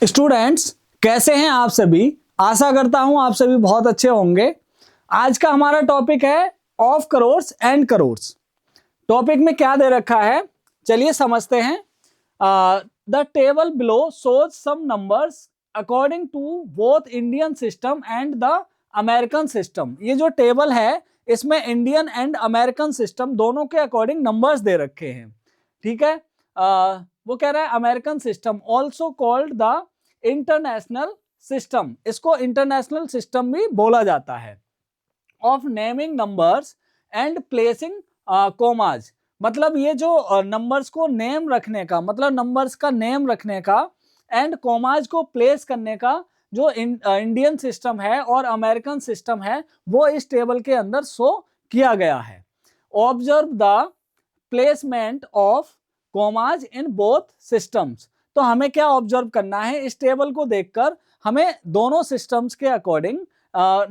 Students, कैसे हैं आप सभी। आशा करता हूं आप सभी बहुत अच्छे होंगे। आज का हमारा टॉपिक है of crores and crores. Topic में क्या दे रखा है, चलिए समझते हैं। The table below shows some numbers according to both Indian system and the American system. ये जो टेबल है इसमें इंडियन एंड अमेरिकन सिस्टम दोनों के अकॉर्डिंग नंबर्स दे रखे हैं। ठीक है, वो कह रहा है American system also called the international system, इसको इंटरनेशनल सिस्टम भी बोला जाता है, of naming numbers and placing commas. मतलब ये जो नंबर्स को नेम रखने का, मतलब नंबर्स का नेम रखने का एंड कोमाज को प्लेस करने का जो इंडियन सिस्टम है और अमेरिकन सिस्टम है वो इस टेबल के अंदर शो किया गया है। Observe the placement of commas in both systems. तो हमें क्या ऑब्जर्व करना है, इस टेबल को देखकर हमें दोनों सिस्टम्स के अकॉर्डिंग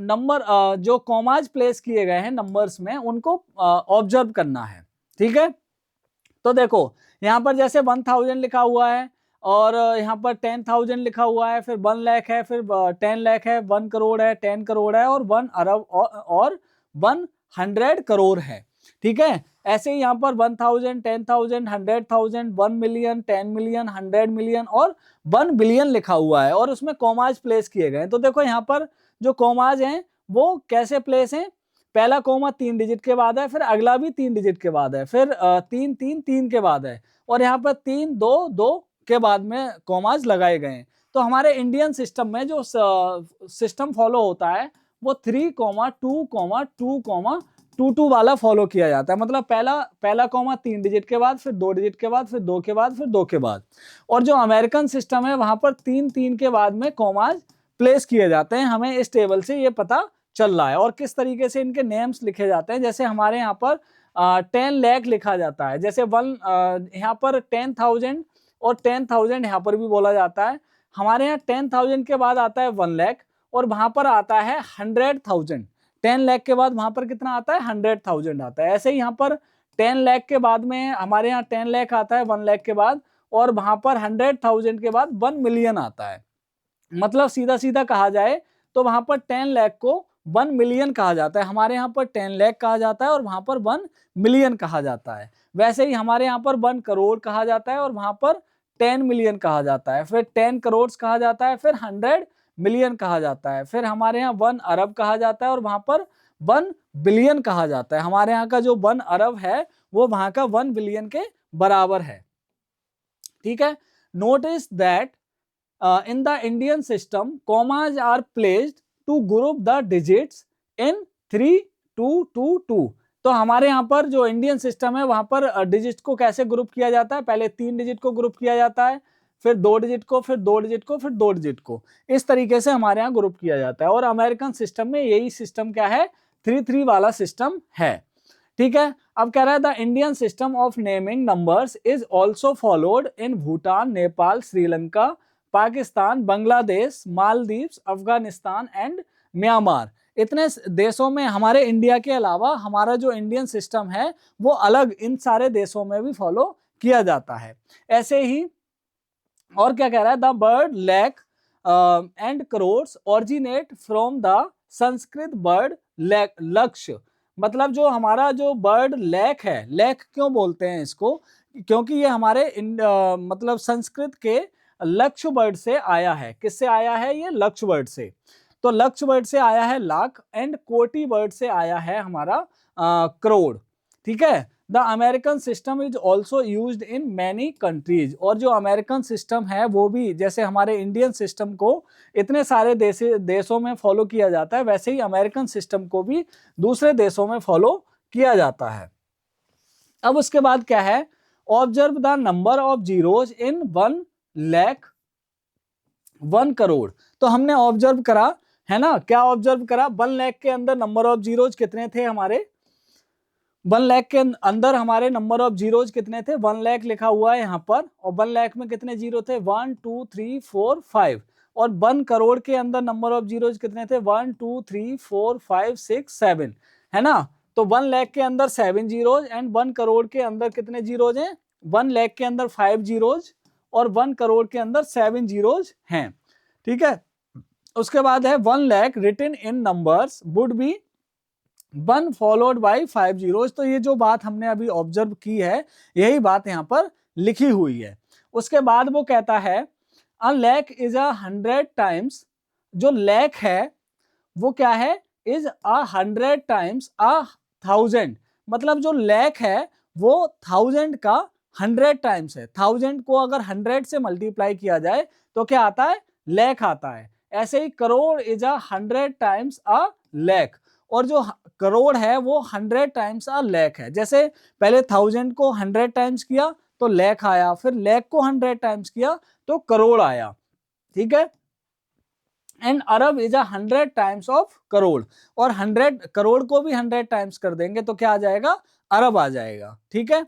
नंबर जो कॉमाज प्लेस किए गए हैं नंबर्स में उनको ऑब्जर्व करना है। ठीक है, तो देखो यहाँ पर जैसे 1000 लिखा हुआ है और यहाँ पर 10,000 लिखा हुआ है, फिर 1 लाख है, फिर 10 लाख है, 1 करोड़ है, 10 करोड़ है और 1 अरब और 100 करोड़ है। ठीक है, ऐसे ही यहाँ पर 1000, 10,000, 100,000, 1 मिलियन, 10 मिलियन, 100 मिलियन और 1 बिलियन लिखा हुआ है और उसमें कॉमाज प्लेस किए गए हैं। तो देखो यहाँ पर जो कॉमाज हैं वो कैसे प्लेस हैं, पहला कॉमा 3 डिजिट के बाद है, फिर अगला भी 3 डिजिट के बाद है, फिर 3 3 3 के बाद है और यहाँ पर 3 2 2 के बाद में कॉमाज लगाए गए हैं। तो हमारे इंडियन सिस्टम में जो सिस्टम फॉलो होता है वो 3,2,2,2 वाला फॉलो किया जाता है। मतलब पहला कॉमा 3 डिजिट के बाद, फिर 2 डिजिट के बाद, फिर 2 के बाद, फिर 2 के बाद। और जो अमेरिकन सिस्टम है वहां पर 3 3 के बाद में कॉमाज प्लेस किए जाते हैं। हमें इस टेबल से ये पता चल रहा है। और किस तरीके से इनके नेम्स लिखे जाते हैं, जैसे हमारे यहाँ पर 10 लाख लिखा जाता है, जैसे यहाँ पर 10,000 और 10,000 यहाँ पर भी बोला जाता है। हमारे यहाँ 10,000 के बाद आता है 1 लाख और वहां पर आता है 100,000। 10 लाख के बाद वहां पर कितना आता है, 100,000 आता है। ऐसे ही यहाँ पर 10 लाख के बाद में हमारे यहाँ 10 लाख आता है 1 लाख के बाद, और वहां पर 100,000 के बाद 1 मिलियन आता है। मतलब सीधा सीधा कहा जाए तो वहां पर 10 लाख को 1 मिलियन कहा जाता है। हमारे यहाँ पर 10 लाख कहा जाता है और वहां पर 1 मिलियन कहा जाता है। वैसे ही हमारे यहाँ पर 1 करोड़ कहा जाता है और वहां पर 10 मिलियन कहा जाता है, फिर 10 करोड़ कहा जाता है, फिर 100 मिलियन कहा जाता है, फिर हमारे यहाँ 1 अरब कहा जाता है और वहां पर 1 बिलियन कहा जाता है। हमारे यहाँ का जो 1 अरब है वो वहां का 1 बिलियन के बराबर है। ठीक है, notice that in the Indian system, commas are placed to group the digits in 3 2 2 2। तो हमारे यहाँ पर जो इंडियन सिस्टम है वहां पर डिजिट को कैसे ग्रुप किया जाता है, पहले 3 डिजिट को ग्रुप किया जाता है, फिर 2 डिजिट को, फिर 2 डिजिट को, फिर 2 डिजिट को, इस तरीके से हमारे यहाँ ग्रुप किया जाता है। और अमेरिकन सिस्टम में यही सिस्टम क्या है, 3 3 वाला सिस्टम है। ठीक है, अब कह रहा है the Indian system of naming numbers is also followed in Bhutan, Nepal, Sri Lanka, Pakistan, Bangladesh, Maldives, Afghanistan and Myanmar. इतने देशों में हमारे इंडिया के अलावा हमारा जो इंडियन सिस्टम है वो अलग इन सारे देशों में भी फॉलो किया जाता है। ऐसे ही और क्या कह रहा है, the word lakh and crores originate from the Sanskrit word lakshya. मतलब जो हमारा जो बर्ड लैक है, लैक क्यों बोलते हैं इसको, क्योंकि ये हमारे मतलब संस्कृत के लक्ष्य वर्ड से आया है। किससे आया है, ये लक्ष्य वर्ड से। तो लक्ष्य वर्ड से आया है लाख एंड कोटि वर्ड से आया है हमारा करोड़। ठीक है, the American system is also used in many countries. और जो अमेरिकन सिस्टम है वो भी जैसे हमारे इंडियन सिस्टम को इतने सारे देशों में फॉलो किया जाता है, वैसे ही अमेरिकन सिस्टम को भी दूसरे देशों में फॉलो किया जाता है। अब उसके बाद क्या है, observe the number of zeros इन 1 लाख 1 करोड़। तो हमने ऑब्जर्व करा है ना, क्या ऑब्जर्व करा, 1 लाख के अंदर नंबर ऑफ जीरोज कितने थे हमारे, 1 लाख के अंदर हमारे नंबर ऑफ जीरोज कितने थे, 1 लाख लिखा हुआ है यहाँ पर, और 1 लाख में कितने जीरो थे, 1 2 3 4 5। और 1 करोड़ के अंदर नंबर ऑफ जीरोज कितने थे, 1 2 3 4 5 6 7, है ना। तो 1 लाख के अंदर 7 जीरोज एंड 1 करोड़ के अंदर कितने जीरोज हैं, 1 लाख के अंदर 5 जीरोज और 1 करोड़ के अंदर 7 जीरोज हैं, ठीक है। उसके बाद है 1 lakh written in numbers would be 1 followed by 5 zeros. तो ये जो बात हमने अभी ऑब्जर्व की है यही बात यहाँ पर लिखी हुई है। उसके बाद वो कहता है अ लैख इज 100 टाइम्स, जो लैख है वो क्या है, इज 100 टाइम्स 1000, मतलब जो लैख है वो 1000 का 100 टाइम्स है। 1000 को अगर 100 से मल्टीप्लाई किया जाए तो क्या आता है, लैख आता है। ऐसे ही करोड़ इज 100 टाइम्स लैख, और जो करोड़ है वो 100 टाइम्स लैख है। जैसे पहले 1000 को 100 टाइम्स किया तो लैख आया, फिर लैख को 100 टाइम्स किया तो करोड़ आया, ठीक है। And Arab is 100 times of crore, और 100 करोड़ को भी 100 टाइम्स कर देंगे तो क्या आ जाएगा, अरब आ जाएगा, ठीक है।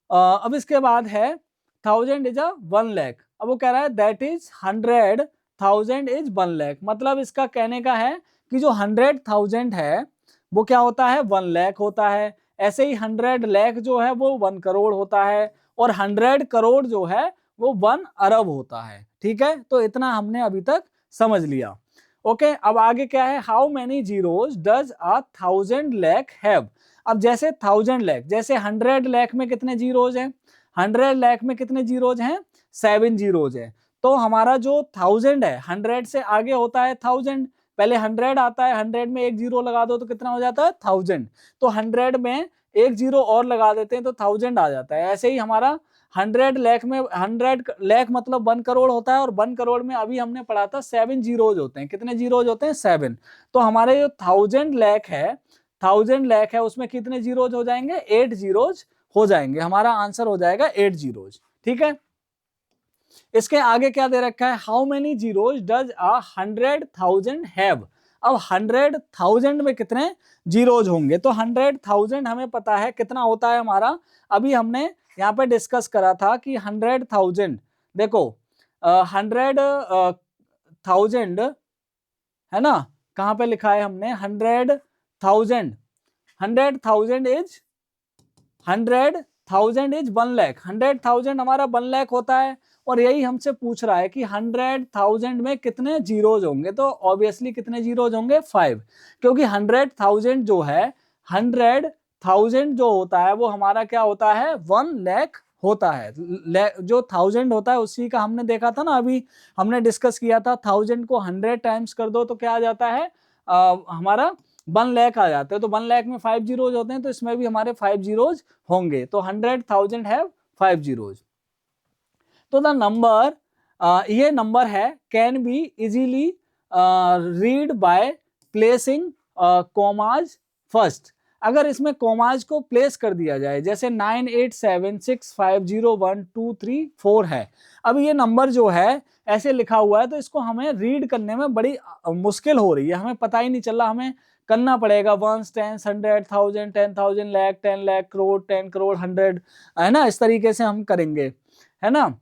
अब इसके बाद है 1000 इज 1 लाख। अब वो कह रहा है दैट इज 100,000 इज 1 लाख, मतलब इसका कहने का है कि जो 100,000 है वो क्या होता है, 1 लाख होता है। ऐसे ही 100 लाख जो है वो 1 करोड़ होता है, और 100 करोड़ जो है वो 1 अरब होता है, ठीक है। तो इतना हमने अभी तक समझ लिया। ओके, अब आगे क्या है, how many zeros does 1000 lakh have. अब जैसे 1000 लाख, जैसे 100 लाख में कितने जीरोज हैं, 100 लाख में कितने जीरोज हैं, 7 जीरोज है। तो हमारा जो 1000 है 100 से आगे होता है 1000, पहले 100 आता है, 100 में एक जीरो लगा दो तो कितना हो जाता है 1000, तो 100 में एक जीरो और लगा देते हैं तो 1000 आ जाता है। ऐसे ही हमारा 100 लाख में 100 लाख मतलब 1 करोड़ होता है, और 1 करोड़ में अभी हमने पढ़ा था 7 जीरोज होते हैं। कितने जीरोज होते हैं, 7। तो हमारे जो 1000 लाख है, 1000 लाख है उसमें कितने जीरोज हो जाएंगे, 8 जीरोज हो जाएंगे। हमारा आंसर हो जाएगा 8 जीरोज, ठीक है। इसके आगे क्या दे रखा है, how many zeros does 100,000 have. अब 100,000 में कितने जीरोज होंगे, तो 100,000 हमें पता है कितना होता है हमारा, अभी हमने यहाँ पे डिस्कस करा था कि 100,000, देखो 100,000 है ना, कहाँ पे लिखा है हमने 100,000, 100,000 इज 100,000 इज 1 लाख, 100,000 हमारा 1 लाख होता है, और यही हमसे पूछ रहा है कि 100,000 में कितने जीरोज होंगे, तो ऑब्वियसली कितने जीरोज होंगे, 5, क्योंकि 100,000 जो है 100,000 जो होता है वो हमारा क्या होता है, 1 लाख होता है। जो 1000 होता है उसी का हमने देखा था ना, अभी हमने डिस्कस किया था, 1000 को 100 टाइम्स कर दो तो क्या आ जाता है, हमारा 1 लाख आ जाते हैं। तो 1 लाख में 5 जीरोज होते हैं, तो इसमें भी हमारे 5 जीरोज होंगे। तो 100,000 हैव 5 जीरोज। तो द नंबर, ये नंबर है, can be easily read by placing commas first. अगर इसमें कॉमाज को प्लेस कर दिया जाए, जैसे 9876501234 है। अब ये नंबर जो है ऐसे लिखा हुआ है तो इसको हमें रीड करने में बड़ी मुश्किल हो रही है, हमें पता ही नहीं चल रहा, हमें करना पड़ेगा 1 10 100 1000 10,000 लाख 10 लाख करोड़ 10 करोड़ 100, है ना, इस तरीके से हम करेंगे, है ना।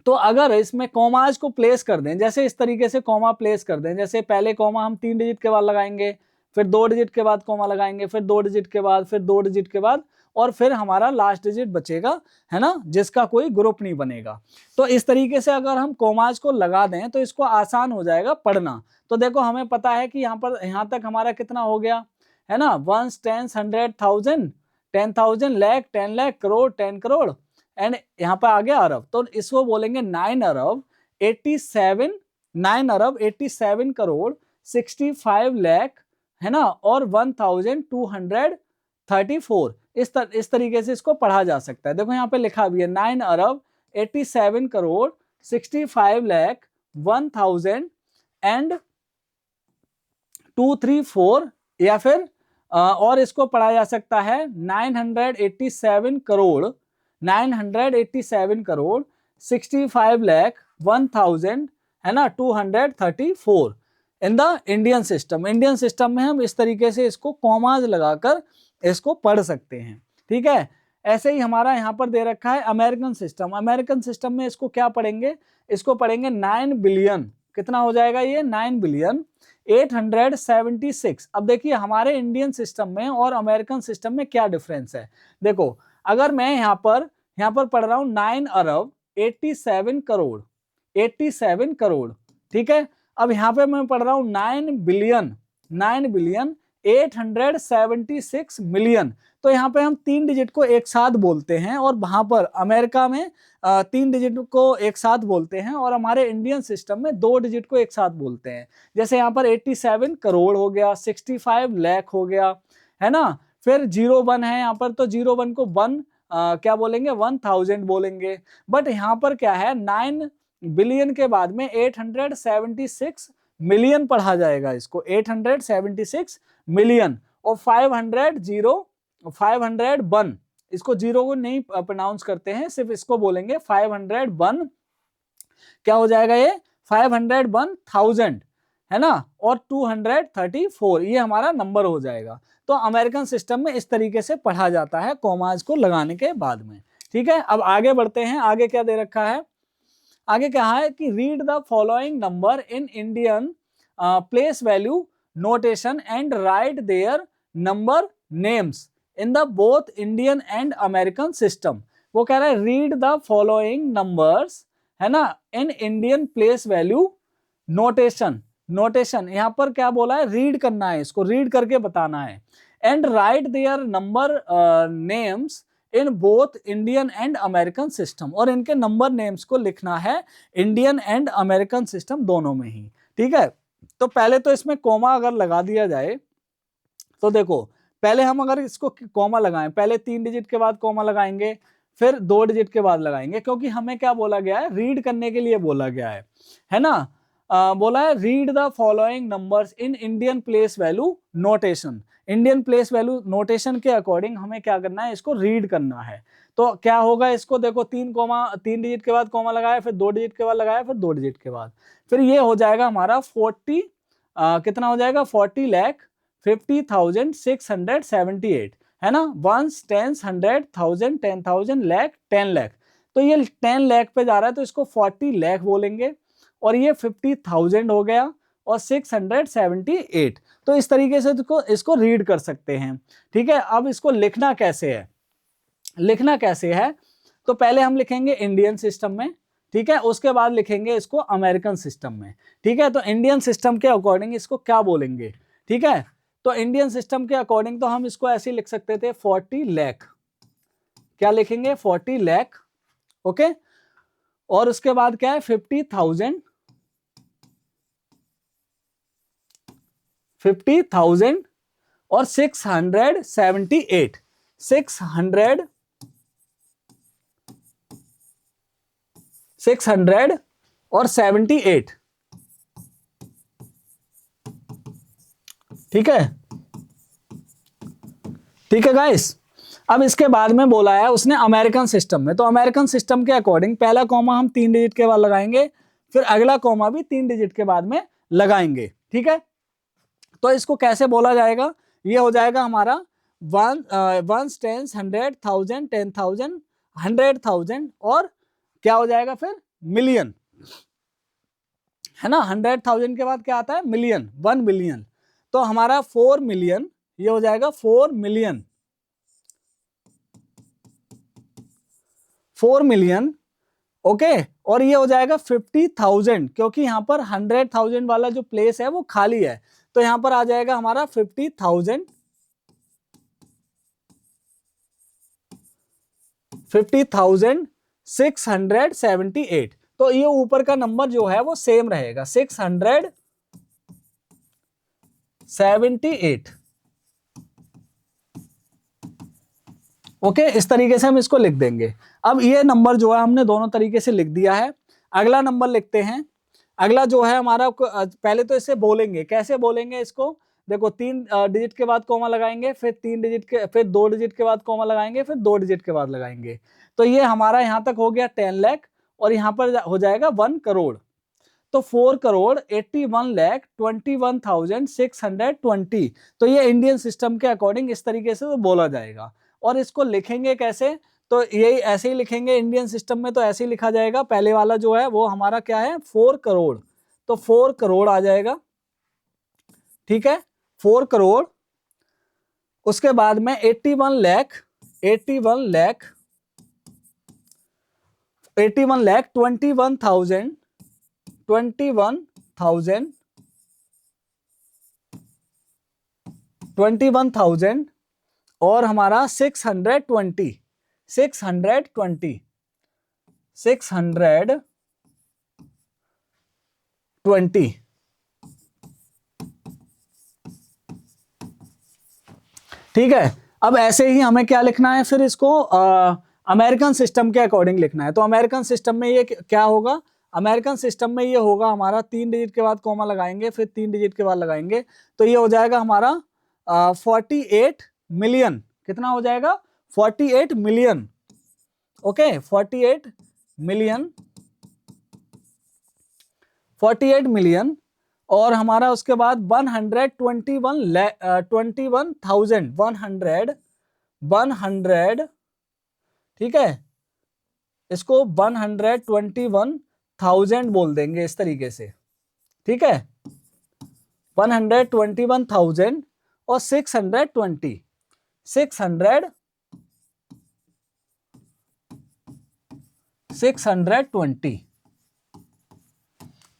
तो अगर इसमें कॉमाज को प्लेस कर दें, जैसे इस तरीके से कॉमा प्लेस कर दें, जैसे पहले कॉमा हम 3 डिजिट के बाद लगाएंगे, फिर 2 डिजिट के बाद कॉमा लगाएंगे, फिर 2 डिजिट के बाद, फिर 2 डिजिट के बाद, और फिर हमारा लास्ट डिजिट बचेगा, है ना, जिसका कोई ग्रुप नहीं बनेगा। तो इस तरीके से अगर हम कॉमाज को लगा दें तो इसको आसान हो जाएगा पढ़ना। तो देखो हमें पता है कि यहाँ तक हमारा कितना हो गया, है ना, 1 10 100 1000 10,000 लाख 10 लाख करोड़ 10 करोड़, एंड यहाँ पे आ गया अरब। तो इसको बोलेंगे 9 अरब 87 करोड़ 65 लाख, है ना, और 1234। इस तरीके से इसको पढ़ा जा सकता है। देखो यहाँ पे लिखा भी है 9 अरब 87 करोड़ 65 लाख 1234, या फिर और इसको पढ़ा जा सकता है 987 करोड़ 65 लाख 1000, है ना, 234 in the Indian system. Indian system में हम इस तरीके से इसको कॉमाज लगाकर इसको पढ़ सकते हैं, ठीक है। ऐसे ही हमारा यहाँ पर दे रखा है अमेरिकन सिस्टम। अमेरिकन सिस्टम में इसको क्या पढ़ेंगे, इसको पढ़ेंगे 9 बिलियन, कितना हो जाएगा ये, 9 बिलियन 876। अब देखिए हमारे इंडियन सिस्टम में और अमेरिकन सिस्टम में क्या डिफरेंस है। देखो अगर मैं यहाँ पर यहाँ पर पढ़ रहा हूं 9 अरब 87 करोड़, 87 करोड़, ठीक है। अब यहाँ पे मैं पढ़ रहा हूं 9 बिलियन 876 मिलियन। तो यहाँ पे हम 3 डिजिट को एक साथ बोलते हैं, और वहां पर अमेरिका में 3 डिजिट को एक साथ बोलते हैं, और हमारे इंडियन सिस्टम में 2 डिजिट को एक साथ बोलते हैं। जैसे यहाँ पर 87 करोड़ हो गया, 65 लाख हो गया, है ना। फिर 01 है यहाँ पर, तो 01 को 1 क्या बोलेंगे, 1000 बोलेंगे। बट यहाँ पर क्या है, 9 बिलियन के बाद में 876 मिलियन पढ़ा जाएगा, इसको 876 मिलियन, और 501 इसको जीरो को नहीं प्रोनाउंस करते हैं, सिर्फ इसको बोलेंगे 501, क्या हो जाएगा ये 501,000, है ना, और 234 ये हमारा नंबर हो जाएगा। तो अमेरिकन सिस्टम में इस तरीके से पढ़ा जाता है कॉमास को लगाने के बाद में, ठीक है। अब आगे बढ़ते हैं, आगे क्या दे रखा है, आगे क्या है कि read the following number in Indian place value notation and write their number names in the both Indian and American system. वो कह रहा है रीड द फॉलोइंग नंबर्स, है ना, इन Indian place value notation, notation यहाँ पर क्या बोला है, रीड करना है, इसको रीड करके बताना है, and write their number names in both Indian and American system, और इनके नंबर नेम्स को लिखना है इंडियन एंड अमेरिकन सिस्टम दोनों में ही, ठीक है। तो पहले तो इसमें कोमा अगर लगा दिया जाए, तो देखो पहले हम अगर इसको कोमा लगाएं, पहले 3 डिजिट के बाद कोमा लगाएंगे, फिर 2 डिजिट के बाद लगाएंगे, क्योंकि हमें क्या बोला गया है, रीड करने के लिए बोला गया है ना। बोला है read the following numbers in Indian place value notation, Indian place value notation के अकॉर्डिंग हमें क्या करना है, इसको रीड करना है। तो क्या होगा, इसको देखो 3 डिजिट के बाद कोमा लगाया, फिर 2 डिजिट के बाद लगाया, फिर 2 डिजिट के बाद, फिर ये हो जाएगा हमारा 40 कितना हो जाएगा 40,50,678, है ना, 1 10 100 1000 10,000 लाख 10 लाख। तो ये 10 लाख पे जा रहा है, तो इसको 40 लाख बोलेंगे, और ये 50,000 हो गया, और 678। तो इस तरीके से इसको रीड कर सकते हैं, ठीक है। अब इसको लिखना कैसे है, लिखना कैसे है, तो पहले हम लिखेंगे इंडियन सिस्टम में, ठीक है, उसके बाद लिखेंगे इसको अमेरिकन सिस्टम में, ठीक है। तो इंडियन सिस्टम के अकॉर्डिंग इसको क्या बोलेंगे, ठीक है। तो इंडियन सिस्टम के अकॉर्डिंग तो हम इसको ऐसे लिख सकते थे 40 लाख, क्या लिखेंगे 40 लाख, ओके। और उसके बाद क्या है 50,000 और 678 600 और 78, ठीक है, ठीक है गाइस। अब इसके बाद में बोला है उसने अमेरिकन सिस्टम में, तो अमेरिकन सिस्टम के अकॉर्डिंग पहला कॉमा हम 3 डिजिट के बाद लगाएंगे, फिर अगला कॉमा भी 3 डिजिट के बाद में लगाएंगे, ठीक है। तो इसको कैसे बोला जाएगा, ये हो जाएगा हमारा 1 10 100 1000 10,000 100,000, और क्या हो जाएगा फिर मिलियन, है ना। 100,000 के बाद क्या आता है मिलियन, 1 मिलियन। तो हमारा 4 मिलियन, ये हो जाएगा 4 मिलियन, 4 मिलियन, ओके। और ये हो जाएगा 50,000, क्योंकि यहाँ पर 100,000 वाला जो प्लेस है वो खाली है, तो यहां पर आ जाएगा हमारा 50,000, 50,678। तो ये ऊपर का नंबर जो है वो सेम रहेगा 678, ओके। इस तरीके से हम इसको लिख देंगे। अब ये नंबर जो है हमने दोनों तरीके से लिख दिया है। अगला नंबर लिखते हैं, अगला जो है हमारा, पहले तो इसे बोलेंगे, कैसे बोलेंगे इसको, देखो 3 डिजिट के बाद कोमा लगाएंगे, फिर 3 डिजिट के, फिर 2 डिजिट के बाद कोमा लगाएंगे, फिर 2 डिजिट के बाद लगाएंगे। तो ये हमारा यहाँ तक हो गया 10 लाख, और यहाँ पर हो जाएगा 1 करोड़। तो 4,81,21,620। तो ये इंडियन सिस्टम के अकॉर्डिंग इस तरीके से तो बोला जाएगा। और इसको लिखेंगे कैसे, तो यही ऐसे ही लिखेंगे इंडियन सिस्टम में, तो ऐसे ही लिखा जाएगा। पहले वाला जो है वो हमारा क्या है 4 करोड़, तो 4 करोड़ आ जाएगा, ठीक है, 4 करोड़। उसके बाद में 81 लाख 81 लाख 21,000 21,000 और हमारा 620 ठीक है। अब ऐसे ही हमें क्या लिखना है, फिर इसको अमेरिकन सिस्टम के अकॉर्डिंग लिखना है। तो अमेरिकन सिस्टम में ये क्या होगा, अमेरिकन सिस्टम में ये होगा हमारा 3 डिजिट के बाद कॉमा लगाएंगे, फिर 3 डिजिट के बाद लगाएंगे, तो ये हो जाएगा हमारा 48 मिलियन। कितना हो जाएगा, 48 मिलियन। ओके, 48 मिलियन और हमारा उसके बाद 100, ठीक है, इसको 121,000 बोल देंगे इस तरीके से, ठीक है, 121,000 और 620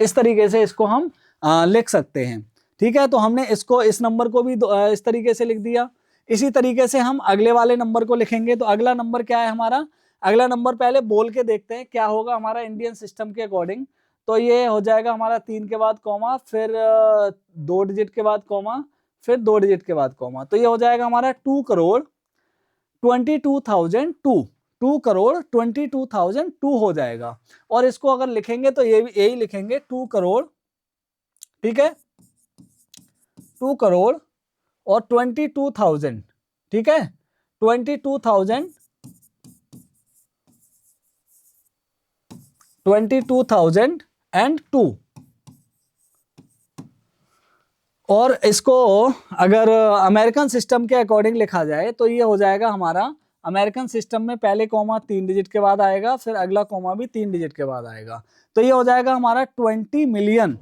इस तरीके से इसको हम लिख सकते हैं। ठीक है, तो हमने इसको, इस नंबर को भी इस तरीके से लिख दिया। इसी तरीके से हम अगले वाले नंबर को लिखेंगे। तो अगला नंबर क्या है हमारा, अगला नंबर पहले बोल के देखते हैं क्या होगा हमारा इंडियन सिस्टम के अकॉर्डिंग। तो ये हो जाएगा हमारा 3 के बाद कॉमा, फिर 2 डिजिट के बाद कॉमा, फिर 2 डिजिट के बाद कॉमा। तो ये हो जाएगा हमारा 2,22,002 हो जाएगा। और इसको अगर लिखेंगे तो ये यही लिखेंगे 2 करोड़, ठीक है, 2 करोड़ और 22,000, ठीक है, 22,002 और इसको अगर अमेरिकन सिस्टम के अकॉर्डिंग लिखा जाए तो ये हो जाएगा हमारा, अमेरिकन सिस्टम में पहले कॉमा 3 डिजिट के बाद आएगा, फिर अगला कॉमा भी 3 डिजिट के बाद आएगा। तो ये हो जाएगा हमारा 20 मिलियन।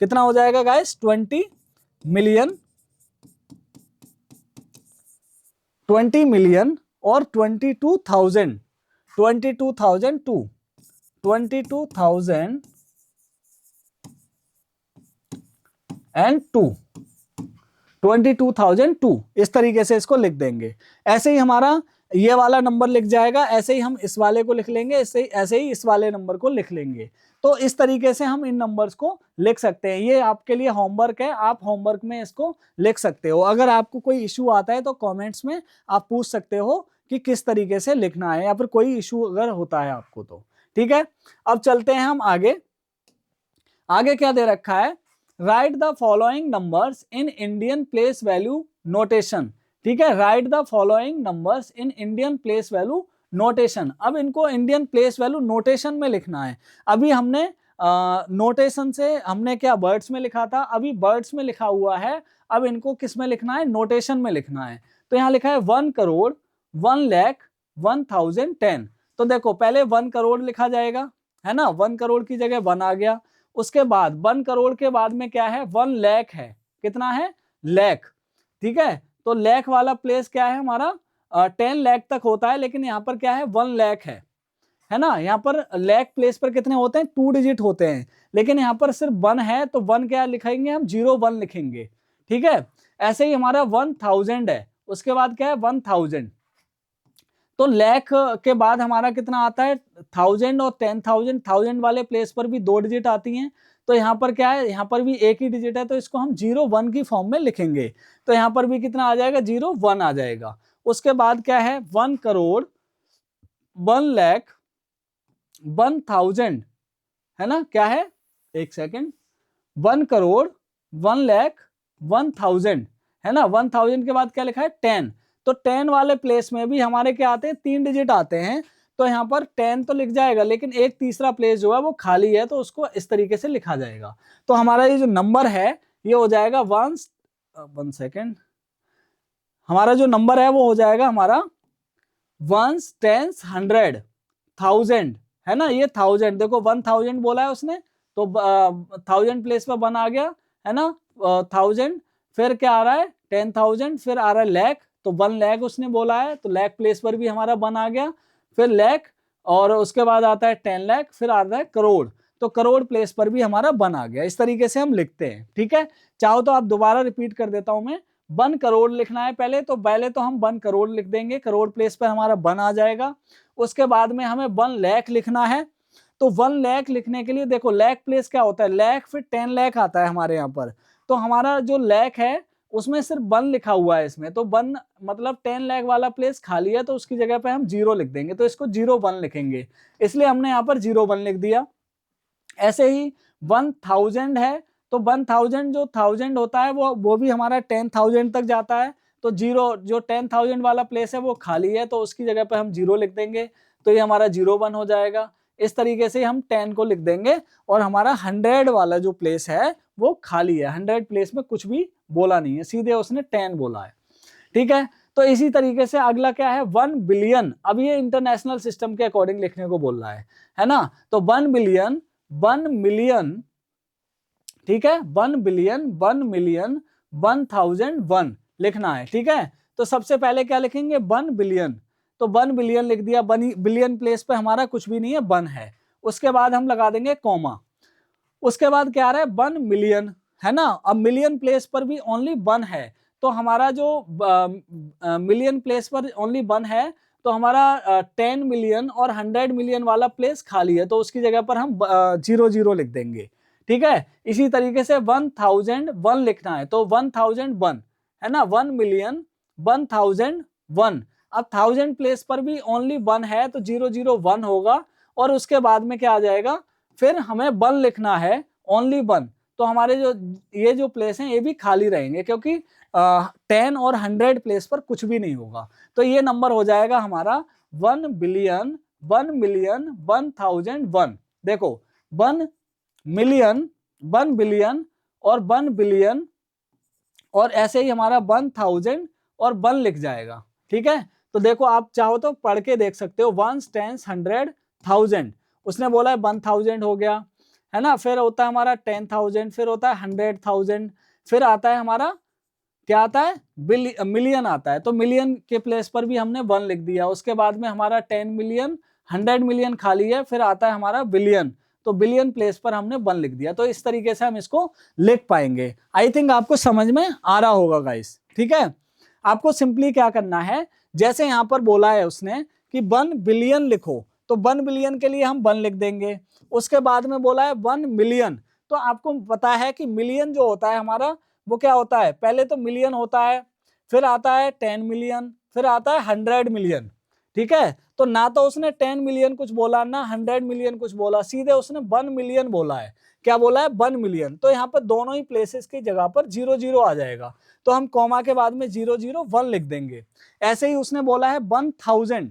कितना हो जाएगा गाइस, 20 मिलियन और 22,000 22,002 इस तरीके से इसको लिख देंगे। ऐसे ही हमारा ये वाला नंबर लिख जाएगा, ऐसे ही हम इस वाले को लिख लेंगे, ऐसे ही इस वाले नंबर को लिख लेंगे। तो इस तरीके से हम इन नंबर्स को लिख सकते हैं। ये आपके लिए होमवर्क है, आप होमवर्क में इसको लिख सकते हो। अगर आपको कोई इशू आता है तो कमेंट्स में आप पूछ सकते हो कि किस तरीके से लिखना है, या फिर कोई इशू अगर होता है आपको तो। ठीक है, अब चलते हैं हम आगे। आगे क्या दे रखा है, right the following numbers in Indian place value notation. ठीक है, right the following numbers in Indian place value notation. अब इनको इंडियन प्लेस वैल्यू नोटेशन में लिखना है। अभी हमने नोटेशन से हमने क्या वर्ड्स में लिखा था, अभी वर्ड्स में लिखा हुआ है, अब इनको किस में लिखना है, नोटेशन में लिखना है। तो यहाँ लिखा है 1 करोड़ 1,01,010। तो देखो पहले 1 करोड़ लिखा जाएगा, है ना, 1 करोड़ की जगह 1 आ गया। उसके बाद 1 करोड़ के बाद में क्या है, 1 लाख है। कितना है, लाख। ठीक है, तो लाख वाला प्लेस क्या है हमारा, 10 लाख तक होता है, लेकिन यहाँ पर क्या है 1 लाख है ना। यहाँ पर लाख प्लेस पर कितने होते हैं, 2 डिजिट होते हैं, लेकिन यहाँ पर सिर्फ 1 है, तो 1 क्या लिखेंगे हम, 01 लिखेंगे। ठीक है, ऐसे ही हमारा 1000 है, उसके बाद क्या है 1000। तो लाख के बाद हमारा कितना आता है 1000 और 10,000, 1000 वाले प्लेस पर भी 2 डिजिट आती हैं। तो यहाँ पर क्या है, यहाँ पर भी एक ही डिजिट है, तो इसको हम 01 की फॉर्म में लिखेंगे। तो यहाँ पर भी कितना आ जाएगा, 01 आ जाएगा। उसके बाद क्या है 1 करोड़ 1,01,000, है ना, क्या है, एक सेकेंड, 1 करोड़ 1,01,000 है ना। 1000 के बाद क्या लिखा है 10। तो 10 वाले प्लेस में भी हमारे क्या आते हैं, 3 डिजिट आते हैं। तो यहाँ पर 10 तो लिख जाएगा, लेकिन एक तीसरा प्लेस जो है वो खाली है, तो उसको इस तरीके से लिखा जाएगा। तो हमारा ये जो नंबर है ये हो जाएगा 1 सेकेंड, हमारा जो नंबर है वो हो जाएगा हमारा 1s 10s 100 1000, है ना। ये 1000, देखो 1000 बोला है उसने, तो 1000 प्लेस पर 1 आ गया, है ना, 1000, फिर क्या आ रहा है 10,000, फिर आ रहा है लाख, तो 1 लाख उसने बोला है, तो लाख प्लेस पर भी हमारा 1 आ गया, फिर लाख, और उसके बाद आता है 10 लाख, फिर आता है करोड़। तो करोड़ प्लेस पर भी हमारा 1 आ गया। इस तरीके से हम लिखते हैं, ठीक है। चाहो तो आप दोबारा रिपीट कर देता हूं मैं। 1 करोड़ लिखना है पहले तो हम 1 करोड़ लिख देंगे, करोड़ प्लेस पर हमारा 1 आ जाएगा। उसके बाद में हमें 1 लाख लिखना है। तो 1 लाख लिखने के लिए देखो लाख प्लेस क्या होता है, लाख फिर 10 लाख आता है हमारे यहाँ पर। तो हमारा जो लाख है उसमें सिर्फ 1 लिखा हुआ है इसमें, तो 1 मतलब 10 लाख वाला प्लेस खाली है, तो उसकी जगह पे हम 0 लिख देंगे, तो इसको 01 लिखेंगे, इसलिए हमने यहाँ पर 01 लिख दिया। ऐसे ही 1000 है, तो 1000 जो 1000 होता है वो भी हमारा 10,000 तक जाता है। तो जो 10,000 वाला प्लेस है वो खाली है, तो उसकी जगह पे हम 0 लिख देंगे, तो ये हमारा 01 हो जाएगा। इस तरीके से हम 10 को लिख देंगे, और हमारा 100 वाला जो प्लेस है वो खाली है, 100 प्लेस में कुछ भी बोला नहीं है, सीधे उसने 10 बोला है, ठीक है। तो इसी तरीके से अगला क्या है, 1 बिलियन। अब ये इंटरनेशनल सिस्टम के अकॉर्डिंग लिखने को बोल रहा है ना। तो 1 बिलियन, 1 मिलियन, ठीक है, 1 बिलियन, 1 मिलियन, 1001 लिखना है, ठीक है। तो सबसे पहले क्या लिखेंगे, 1 बिलियन। तो 1 बिलियन लिख दिया, बिलियन प्लेस पे हमारा कुछ भी नहीं है, 1 है। उसके बाद हम लगा देंगे कॉमा। उसके बाद क्या आ रहा है, 1 मिलियन, है ना। अब मिलियन प्लेस पर भी ओनली 1 है, तो हमारा जो मिलियन प्लेस पर ओनली 1 है, तो हमारा 10 मिलियन और 100 मिलियन वाला प्लेस खाली है, तो उसकी जगह पर हम 00 लिख देंगे, ठीक है। इसी तरीके से 1001 लिखना है, तो 1001 है ना, 1 मिलियन, 1001। अब 1000 प्लेस पर भी ओनली 1 है, तो 001 होगा, और उसके बाद में क्या आ जाएगा, फिर हमें 1 लिखना है, ओनली 1। तो हमारे ये जो प्लेस हैं ये भी खाली रहेंगे, क्योंकि 10 और 100 प्लेस पर कुछ भी नहीं होगा। तो ये नंबर हो जाएगा हमारा 1 बिलियन, 1 मिलियन, 1001। देखो 1 मिलियन, 1 बिलियन और 1 बिलियन, और ऐसे ही हमारा 1000 और 1 लिख जाएगा, ठीक है। तो देखो आप चाहो तो पढ़ के देख सकते हो, 1 10 100 1000, उसने बोला है 1000 हो गया, है ना। फिर होता है हमारा 10,000, फिर होता है 100,000, फिर आता है हमारा क्या आता है, मिलियन आता है। तो मिलियन के प्लेस पर भी हमने 1 लिख दिया। उसके बाद में हमारा 10 मिलियन, 100 मिलियन खाली है, फिर आता है हमारा बिलियन, तो बिलियन प्लेस पर हमने 1 लिख दिया। तो इस तरीके से हम इसको लिख पाएंगे। आई थिंक आपको समझ में आ रहा होगा गाइस, ठीक है। आपको सिंपली क्या करना है, जैसे यहां पर बोला है उसने कि 1 बिलियन लिखो, तो 1 बिलियन के लिए हम 1 लिख देंगे। उसके बाद में बोला है 1 मिलियन, तो आपको पता है कि मिलियन जो होता है हमारा वो क्या होता है, पहले तो मिलियन होता है, फिर आता है 10 मिलियन, फिर आता है 100 मिलियन, ठीक है। तो ना तो उसने 10 मिलियन कुछ बोला, ना 100 मिलियन कुछ बोला, सीधे उसने 1 मिलियन बोला है। क्या बोला है, 1 मिलियन। तो यहाँ पर दोनों ही प्लेसेस की जगह पर 00 आ जाएगा, तो हम कॉमा के बाद में 001 लिख देंगे। ऐसे ही उसने बोला है 1000,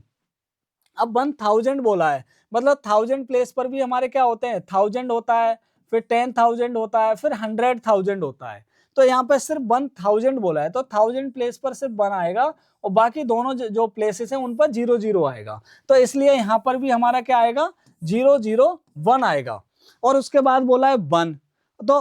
अब 1000 बोला है, मतलब 1000 प्लेस पर भी हमारे क्या होते हैं, 1000 होता है, फिर 10,000 होता है, फिर 100,000 होता है। तो यहाँ पे सिर्फ 1000 बोला है, तो 1000 प्लेस पर सिर्फ 1 आएगा, और बाकी दोनों जो प्लेसेस हैं उन पर 00 आएगा। तो इसलिए यहाँ पर भी हमारा क्या आएगा, 001 आएगा। और उसके बाद बोला है 1, तो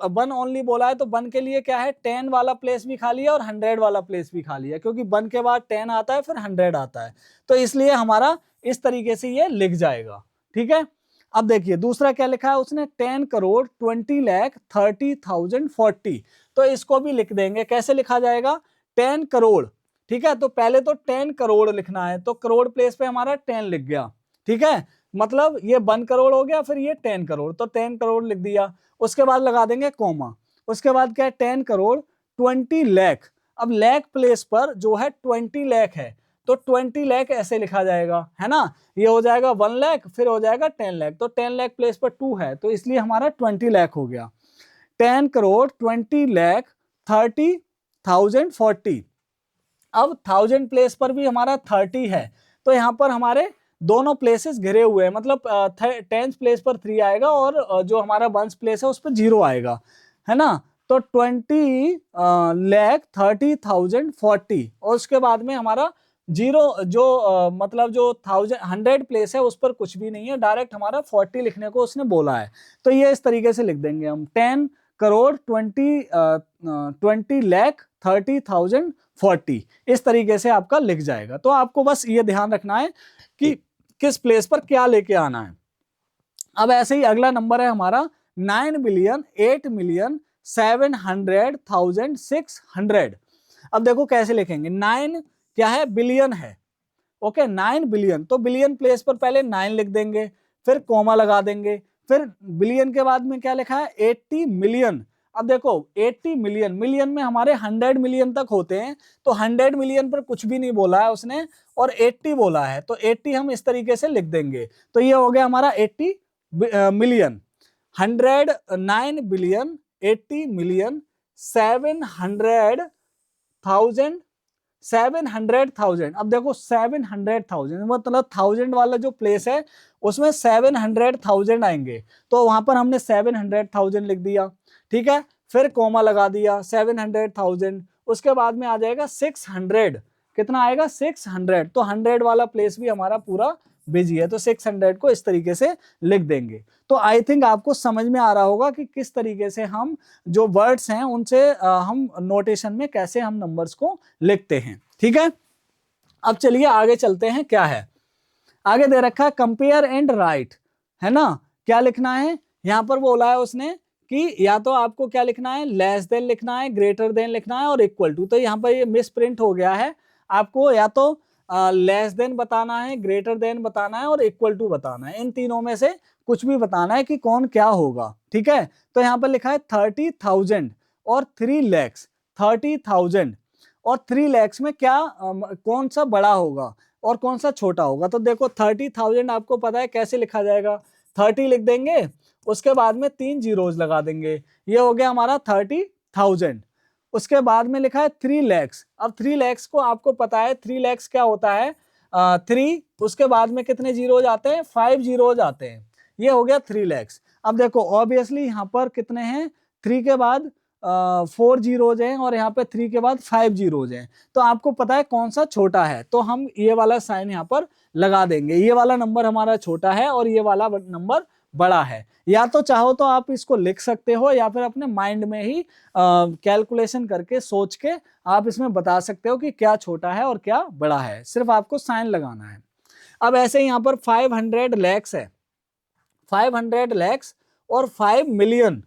1 ओनली बोला है, तो 1 के लिए क्या है, 10 वाला प्लेस भी खाली है और 100 वाला प्लेस भी खाली है, क्योंकि 1 के बाद 10 आता है, फिर 100 आता है। तो इसलिए हमारा इस तरीके से ये लिख जाएगा, ठीक है। अब देखिए दूसरा क्या लिखा है उसने, 10 करोड़ 20 लाख 30,000 40। तो इसको भी लिख देंगे, कैसे लिखा जाएगा, 10 करोड़, ठीक है। तो पहले तो 10 करोड़ लिखना है, तो करोड़ प्लेस पे हमारा 10 लिख गया, ठीक है। मतलब ये 1 करोड़ हो गया, फिर ये 10 करोड़, तो 10 करोड़ लिख दिया। उसके बाद लगा देंगे कॉमा। उसके बाद क्या है, 10 करोड़ 20 लाख। अब लाख प्लेस पर जो है 20 लाख है, तो 20 लाख ऐसे लिखा जाएगा, है ना। ये हो जाएगा 1 लाख, फिर हो जाएगा 10 लाख, तो 10 लाख प्लेस पर 2 है, तो इसलिए हमारा 20 लाख हो गया। 10 करोड़ 20 लाख 30,000 40। अब 1000 प्लेस पर भी हमारा 30 है, तो यहाँ पर हमारे दोनों प्लेसेस घिरे हुए हैं, मतलब 10th प्लेस पर 3 आएगा, और जो हमारा 1st प्लेस है उस पर 0 आएगा, है ना। तो 20 लाख 30,000 40, और उसके बाद में हमारा 0 जो मतलब जो 100 प्लेस है उस पर कुछ भी नहीं है, डायरेक्ट हमारा 40 लिखने को उसने बोला है। तो ये इस तरीके से लिख देंगे हम, 10 करोड़ 20 लाख 30,000 40, इस तरीके से आपका लिख जाएगा। तो आपको बस ये ध्यान रखना है कि किस प्लेस पर क्या लेके आना है। अब ऐसे ही अगला नंबर है हमारा 9,8,700,600। अब देखो कैसे लिखेंगे, 9 क्या है, बिलियन है, ओके 9 बिलियन, तो बिलियन प्लेस पर पहले 9 लिख देंगे, फिर कॉमा लगा देंगे, फिर बिलियन के बाद में क्या लिखा है 80 मिलियन। अब देखो 80 मिलियन, मिलियन में हमारे 100 मिलियन तक होते हैं, तो 100 मिलियन पर कुछ भी नहीं बोला है उसने और 80 बोला है, तो 80 हम इस तरीके से लिख देंगे, तो ये हो गया हमारा 80 मिलियन। 100 9 billion 80 million 700,000। अब देखो 700,000 मतलब 1000 वाला जो प्लेस है उसमें 700,000 आएंगे, तो वहां पर हमने 700,000 लिख दिया, ठीक है, फिर कोमा लगा दिया 700,000, उसके बाद में आ जाएगा 600, कितना आएगा 600, तो 100 वाला प्लेस भी हमारा पूरा बिजी है, तो 600 को इस तरीके से लिख देंगे। तो आई थिंक आपको समझ में आ रहा होगा कि किस तरीके से हम जो वर्ड्स हैं उनसे हम नोटेशन में कैसे हम नंबर्स को लिखते हैं, ठीक है। अब चलिए आगे चलते हैं, क्या है आगे दे रखा है, कंपेयर एंड राइट, है ना, क्या लिखना है यहां पर बोला है उसने कि या तो आपको क्या लिखना है, लेस देन लिखना है, ग्रेटर देन लिखना है और इक्वल टू, तो यहाँ पर ये मिस प्रिंट हो गया है, आपको या तो लेस देन बताना है, ग्रेटर देन बताना है और इक्वल टू बताना है, इन तीनों में से कुछ भी बताना है कि कौन क्या होगा, ठीक है। तो यहाँ पर लिखा है 30,000 और 3 लाख, 30,000 और 3 लाख में क्या कौन सा बड़ा होगा और कौन सा छोटा होगा। तो देखो 30,000 आपको पता है कैसे लिखा जाएगा, 30 लिख देंगे, उसके बाद में 3 जीरोज लगा देंगे, ये हो गया हमारा 30,000। उसके बाद में लिखा है 3 लाख, अब 3 लाख को आपको पता है 3 लाख क्या होता है, 3 उसके बाद में कितने जीरोज आते हैं, 5 जीरोज आते हैं, ये हो गया 3 लाख। अब देखो ऑब्वियसली यहाँ पर कितने हैं, 3 के बाद 4 जीरोज हैं और यहाँ पे 3 के बाद 5 जीरोज हैं, तो आपको पता है कौन सा छोटा है, तो हम ये वाला साइन यहाँ पर लगा देंगे, ये वाला नंबर हमारा छोटा है और ये वाला नंबर बड़ा है। या तो चाहो तो आप इसको लिख सकते हो या फिर अपने माइंड में ही कैलकुलेशन करके सोच के आप इसमें बता सकते हो कि क्या छोटा है और क्या बड़ा है, सिर्फ आपको साइन लगाना है। अब ऐसे यहाँ पर 500 lakhs है, 500 lakhs और 5 मिलियन,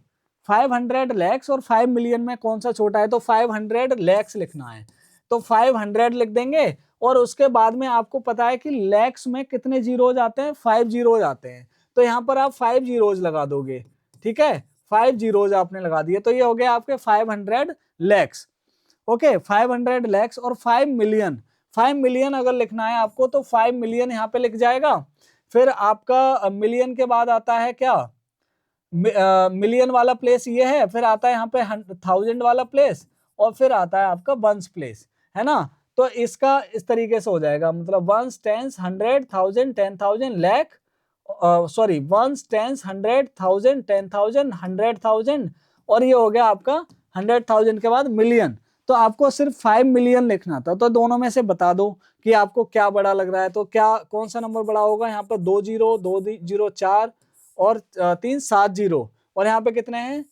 500 lakhs और 5 मिलियन में कौन सा छोटा है, तो 500 lakhs लिखना है, तो 500 लिख देंगे और उसके बाद में आपको पता है कि लैक्स में कितने जीरोज आते हैं, 5 जीरोज आते हैं, तो यहाँ पर आप 5 जीरोज लगा दोगे, ठीक है, 5 जीरोज आपने लगा दिए, तो ये हो गया आपके 500 lakhs, ओके 500 lakhs और 5 मिलियन, 5 मिलियन अगर लिखना है आपको तो 5 मिलियन यहाँ पे लिख जाएगा, फिर आपका मिलियन के बाद आता है क्या, मिलियन वाला प्लेस ये है, फिर आता है यहाँ पे 1000 वाला प्लेस और फिर आता है आपका वंस प्लेस, है ना, तो इसका इस तरीके से हो जाएगा, मतलब ones, tens, 100, 1000, 10,000, lakh, sorry ones, tens, 100, 1000, 10,000, 100,000 और ये हो गया आपका 100,000 के बाद मिलियन। तो आपको सिर्फ 5 मिलियन लिखना था, तो दोनों में से बता दो कि आपको क्या बड़ा लग रहा है, तो क्या कौन सा नंबर बड़ा होगा, यहाँ पर 2 जीरो, 2 जीरो 4 और 3 7 जीरो और यहाँ पे कितने हैं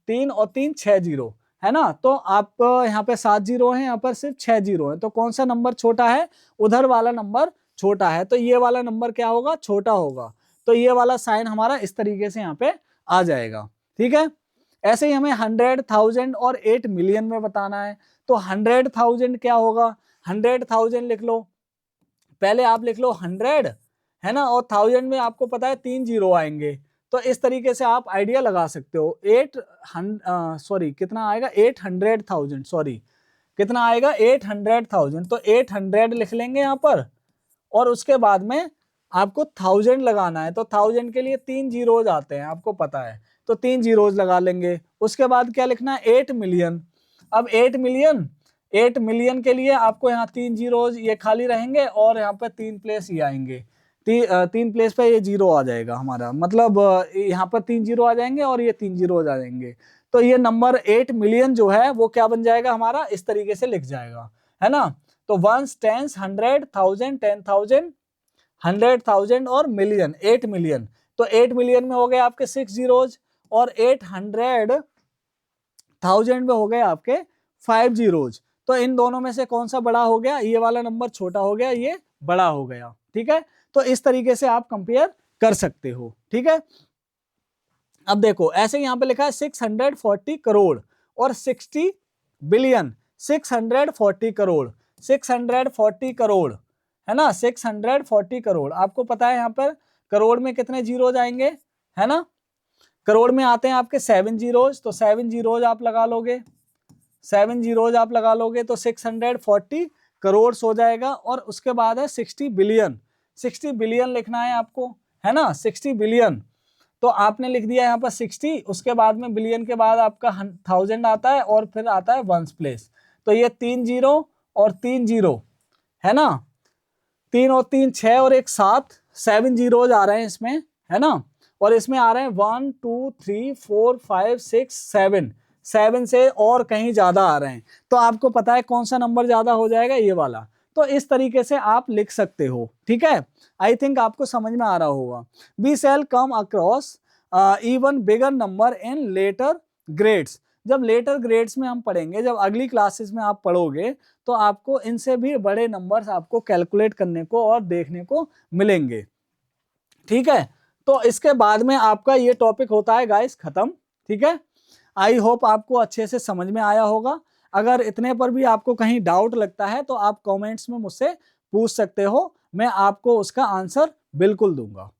3 और 3 6 जीरो, है ना, तो आप यहाँ पे 7 जीरो है, यहाँ पर सिर्फ 6 जीरो है, तो कौन सा नंबर छोटा है, उधर वाला नंबर छोटा है, तो ये वाला नंबर क्या होगा, छोटा होगा, तो ये वाला साइन हमारा इस तरीके से यहाँ पे आ जाएगा, ठीक है। ऐसे ही हमें 100,000 और 8 मिलियन में बताना है, तो 100,000 क्या होगा, 100,000 लिख लो, पहले आप लिख लो 100, है ना, और 1000 में आपको पता है 3 जीरो आएंगे, तो इस तरीके से आप आइडिया लगा सकते हो। 800 कितना आएगा, 800,000, सॉरी कितना आएगा 800,000, तो 800 लिख लेंगे यहाँ पर और उसके बाद में आपको 1000 लगाना है, तो 1000 के लिए 3 जीरोज आते हैं आपको पता है, तो 3 जीरोज लगा लेंगे। उसके बाद क्या लिखना है 8 मिलियन, अब 8 मिलियन के लिए आपको यहाँ 3 जीरोज ये खाली रहेंगे और यहाँ पे 3 प्लेस ये आएंगे, 3 प्लेस पे ये जीरो आ जाएगा हमारा, मतलब यहाँ पर 3 जीरो आ जाएंगे और ये 3 जीरो आ जाएंगे, तो ये नंबर 8 मिलियन जो है वो क्या बन जाएगा हमारा, इस तरीके से लिख जाएगा, है ना। तो वंस, टेंस, 100, 1000, 10,000, 100,000 और मिलियन, 8 मिलियन, तो 8 मिलियन में हो गए आपके 6 जीरोज और 800,000 में हो गए आपके 5 जीरोज, तो इन दोनों में से कौन सा बड़ा हो गया, ये वाला नंबर छोटा हो गया, ये बड़ा हो गया, ठीक है। तो इस तरीके से आप कंपेयर कर सकते हो, ठीक है। अब देखो ऐसे यहाँ पे लिखा है 640 करोड़ और 60 बिलियन, 640 करोड़, 640 करोड़, है ना, 640 करोड़। आपको पता है यहाँ पर करोड़ में कितने जीरो जाएंगे, है ना, करोड़ में आते हैं आपके 7 जीरोज, तो 7 जीरोज आप लगा लोगे, 7 जीरोज आप लगा लोगे तो 640 करोड़ हो जाएगा। और उसके बाद है 60 बिलियन, 60 बिलियन लिखना है आपको, है ना, 60 बिलियन। तो आपने लिख दिया यहाँ पर 60, उसके बाद में बिलियन के बाद आपका 1000 आता है और फिर आता है वंस प्लेस। तो ये 3 जीरो और 3 जीरो, है ना, 3 और 3 6 और 1 7, 7 जीरोज आ रहे हैं इसमें, है ना। और इसमें आ रहे हैं 1 2 3 4 5 6 7, 7 से और कहीं ज्यादा आ रहे हैं। तो आपको पता है कौन सा नंबर ज्यादा हो जाएगा, ये वाला। तो इस तरीके से आप लिख सकते हो, ठीक है। आई थिंक आपको समझ में आ रहा होगा। We shall come across even bigger number in later grades. जब लेटर ग्रेड्स में हम पढ़ेंगे, जब अगली क्लासेस में आप पढ़ोगे, तो आपको इनसे भी बड़े नंबर्स आपको कैलकुलेट करने को और देखने को मिलेंगे, ठीक है। तो इसके बाद में आपका ये टॉपिक होता है गाइस खत्म, ठीक है। आई होप आपको अच्छे से समझ में आया होगा। अगर इतने पर भी आपको कहीं डाउट लगता है तो आप कमेंट्स में मुझसे पूछ सकते हो, मैं आपको उसका आंसर बिल्कुल दूंगा।